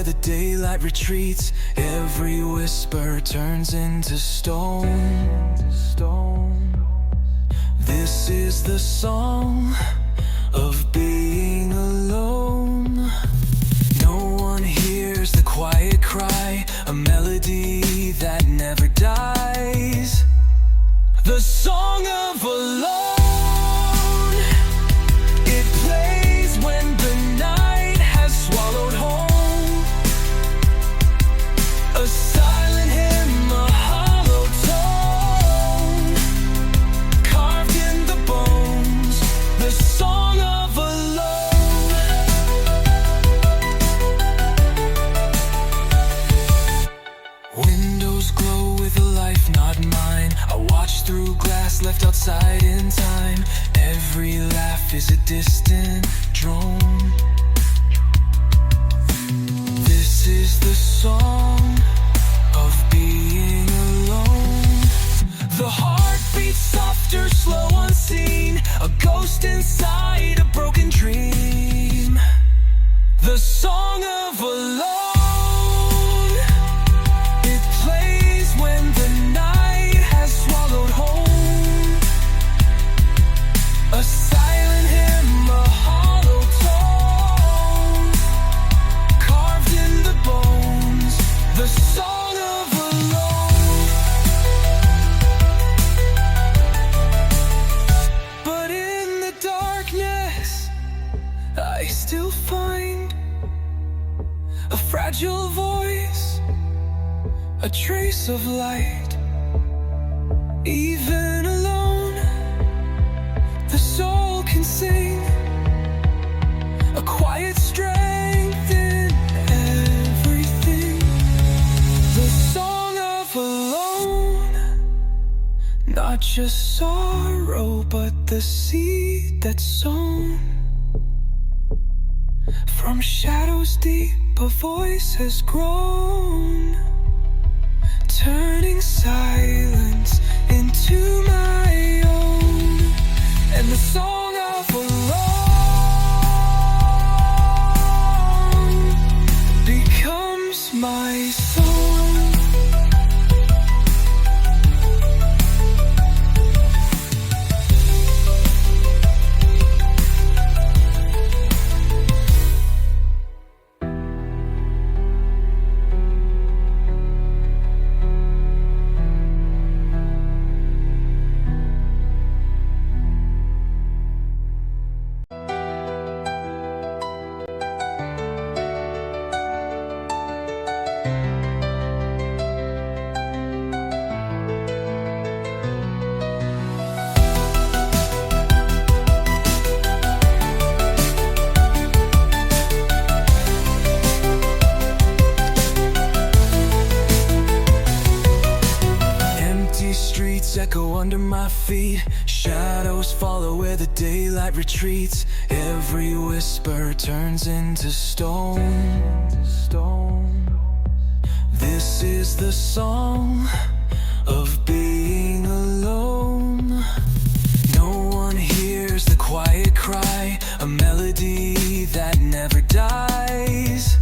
where the daylight retreats. Every whisper turns into stone. This is the song of being alone. No one hears the quiet cry, a melody that never dies. The song of alone. It plays when the night has swallowed home. A silent hymn, a hollow tone, carved in the bones. The song of alone. Windows glow with a life not mine. I watch through glass left outside in time. Every laugh is a distant drone. This is the song of being alone. The heart beats softer, slow, unseen. A ghost inside a broken dream. The song of alone. It plays when the night has swallowed home. A silent hymn, a hollow tone, carved in the bones. The song of alone. But in the darkness, I still find a fragile voice, a trace of light. Even alone, the soul can sing a quiet strength in everything. The song of alone, not just sorrow, but the seed that's sown. From shadows deep, a voice has grown, turning silence into my own. And the song of alone becomes my song. Echo under my feet. Shadows follow where the daylight retreats. Every whisper turns into stone. This is the song of being alone. No one hears the quiet cry, a melody that never dies.